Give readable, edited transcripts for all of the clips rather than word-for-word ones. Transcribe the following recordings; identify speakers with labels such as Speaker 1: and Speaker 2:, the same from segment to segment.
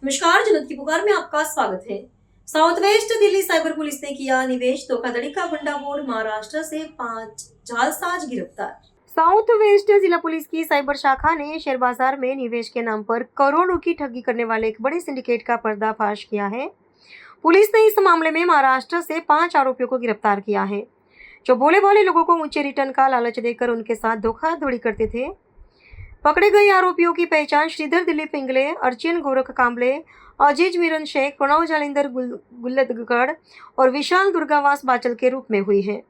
Speaker 1: नमस्कार, जनता की पुकार में आपका स्वागत है। South west Delhi cyber police ने किया निवेश धोखाधड़ी का भंडाफोड़, महाराष्ट्र से 5 जालसाज गिरफ्तार। साउथ वेस्ट जिला पुलिस की साइबर शाखा ने शेयर बाजार में निवेश के नाम पर करोड़ों की ठगी करने वाले एक बड़े सिंडिकेट का पर्दाफाश किया है। पुलिस ने इस मामले में महाराष्ट्र से 5 आरोपियों को गिरफ्तार किया है, जो भोले भाले लोगों को ऊंचे रिटर्न का लालच देकर उनके साथ धोखाधड़ी करते थे। पकड़े गए आरोपियों की पहचान श्रीधर दिलीप पिंगले, अर्चिन गोरख कांबले, अजीज मिरन शेख, प्रणव जालिंदर गुल्लदगढ़ और विशाल दुर्गावास बाचल के रूप में हुई है।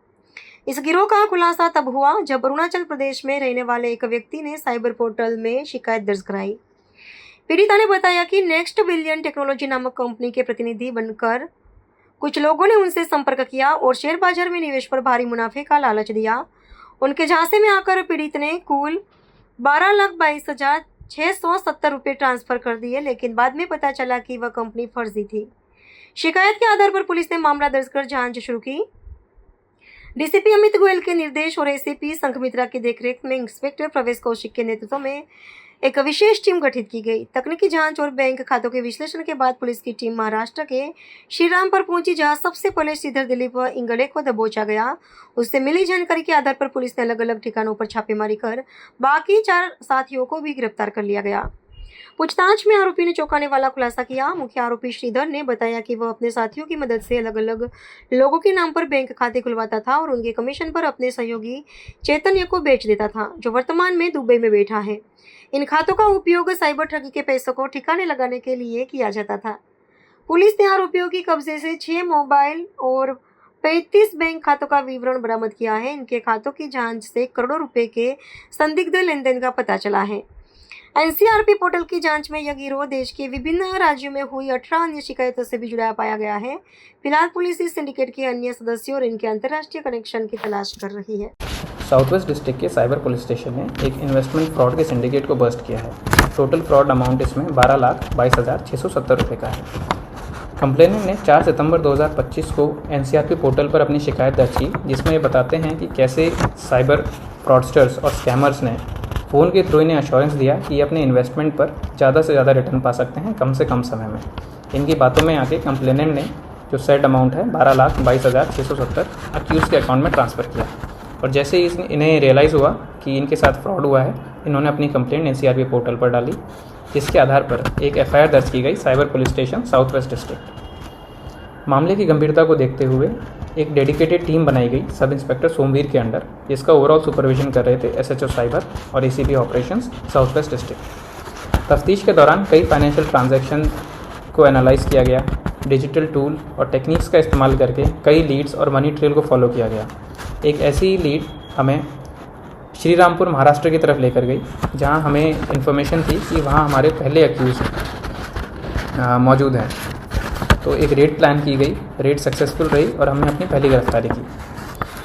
Speaker 1: इस गिरोह का खुलासा तब हुआ जब अरुणाचल प्रदेश में रहने वाले एक व्यक्ति ने साइबर पोर्टल में शिकायत दर्ज कराई। पीड़िता ने बताया कि नेक्स्ट बिलियन टेक्नोलॉजी नामक कंपनी के प्रतिनिधि बनकर कुछ लोगों ने उनसे संपर्क किया और शेयर बाजार में निवेश पर भारी मुनाफे का लालच दिया। उनके झांसे में आकर पीड़ित ने कुल 12,22,670 रुपये ट्रांसफर कर दिए, लेकिन बाद में पता चला कि वह कंपनी फर्जी थी। शिकायत के आधार पर पुलिस ने मामला दर्ज कर जांच शुरू की। डीसीपी अमित गोयल के निर्देश और एसीपी संघमित्रा की देखरेख में इंस्पेक्टर प्रवेश कौशिक के नेतृत्व में एक विशेष टीम गठित की गई। तकनीकी जांच और बैंक खातों के विश्लेषण के बाद पुलिस की टीम महाराष्ट्र के श्रीरामपुर पहुंची, जहां सबसे पहले श्रीधर दिलीप इंगले को दबोचा गया। उससे मिली जानकारी के आधार पर पुलिस ने अलग अलग ठिकानों पर छापेमारी कर बाकी 4 साथियों को भी गिरफ्तार कर लिया गया। पूछताछ में आरोपी ने चौंकाने वाला खुलासा किया। मुख्य आरोपी श्रीधर ने बताया कि वह अपने साथियों की मदद से अलग अलग लोगों के नाम पर बैंक खाते खुलवाता था और उनके कमीशन पर अपने सहयोगी चैतन्य को बेच देता था, जो वर्तमान में दुबई में बैठा है। इन खातों का उपयोग साइबर ठगी के पैसों को ठिकाने लगाने के लिए किया जाता था। पुलिस ने आरोपियों की कब्जे से 6 मोबाइल और 35 बैंक खातों का विवरण बरामद किया है। इनके खातों की जांच से करोड़ों रुपए के संदिग्ध लेनदेन का पता चला है। एनसीआरपी पोर्टल की जांच में यह गिरोह देश के विभिन्न राज्यों में हुई 18 अन्य शिकायतों से भी जुड़ा पाया गया है। फिलहाल पुलिस इस सिंडिकेट के अन्य सदस्यों और इनके अंतर्राष्ट्रीय कनेक्शन की तलाश कर रही है।
Speaker 2: साउथ वेस्ट डिस्ट्रिक्ट के साइबर पुलिस स्टेशन ने एक इन्वेस्टमेंट फ्रॉड के सिंडिकेट को बस्ट किया है। टोटल फ्रॉड अमाउंट इसमें 12,22,670 रुपये का है। कंप्लेनेंट ने 4 सितंबर 2025 को एनसीआरपी पोर्टल पर अपनी शिकायत दर्ज की, जिसमें ये बताते हैं कि कैसे साइबर फ्रॉडस्टर्स और स्कैमर्स ने फ़ोन के थ्रू इन्हें अश्योरेंस दिया कि ये अपने इन्वेस्टमेंट पर ज़्यादा से ज़्यादा रिटर्न पा सकते हैं कम से कम समय में। इनकी बातों में आके कंप्लेनेंट ने जो सेट अमाउंट है 12,22,670 अक्यूज़ के अकाउंट में ट्रांसफ़र किया, और जैसे ही इन्हें रियलाइज़ हुआ कि इनके साथ फ्रॉड हुआ है, इन्होंने अपनी कंप्लेंट एनसीआरपी पोर्टल पर डाली, जिसके आधार पर एक एफआईआर दर्ज की गई cyber police station south west district. मामले की गंभीरता को देखते हुए एक डेडिकेटेड टीम बनाई गई सब इंस्पेक्टर सोमवीर के अंडर, जिसका ओवरऑल सुपरविजन कर रहे थे एसएचओ साइबर और ACP operations south west district. तफ्तीश के दौरान कई फाइनेंशियल ट्रांजैक्शन को एनालाइज किया गया। डिजिटल टूल और टेक्निक्स का इस्तेमाल करके कई लीड्स और मनी ट्रेल को फॉलो किया गया। एक ऐसी लीड हमें श्रीरामपुर महाराष्ट्र की तरफ लेकर गई, जहां हमें इन्फॉर्मेशन थी कि वहां हमारे पहले अक्यूज़ मौजूद हैं। तो एक रेड प्लान की गई, रेड सक्सेसफुल रही और हमने अपनी पहली गिरफ्तारी की।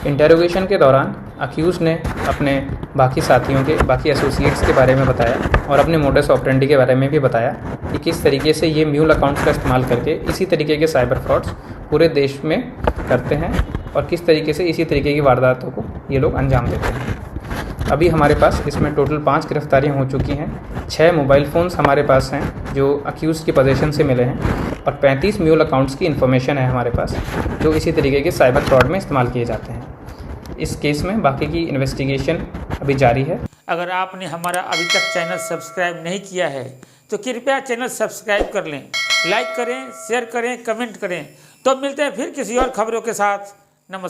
Speaker 2: इंटेरोगेशन के दौरान अक्यूज़ ने अपने बाकी साथियों के, बाकी एसोसिएट्स के बारे में बताया और अपने मोडस ऑपरेंडी के बारे में भी बताया कि किस तरीके से ये म्यूल अकाउंट्स का इस्तेमाल करके इसी तरीके के साइबर फ्रॉड्स पूरे देश में करते हैं और किस तरीके से इसी तरीके की वारदातों को ये लोग अंजाम देते हैं। अभी हमारे पास इसमें टोटल 5 गिरफ्तारियाँ हो चुकी हैं। 6 मोबाइल फ़ोन्स हमारे पास हैं जो अक्यूज़ की पोजीशन से मिले हैं, और 35 म्यूल अकाउंट्स की इन्फॉर्मेशन है हमारे पास, जो इसी तरीके के साइबर फ्रॉड में इस्तेमाल किए जाते हैं। इस केस में बाकी की इन्वेस्टिगेशन अभी जारी है।
Speaker 3: अगर आपने हमारा अभी तक चैनल सब्सक्राइब नहीं किया है तो कृपया चैनल सब्सक्राइब कर लें, लाइक करें, शेयर करें, कमेंट करें। तो मिलते हैं फिर किसी और खबरों के साथ। नमस्कार।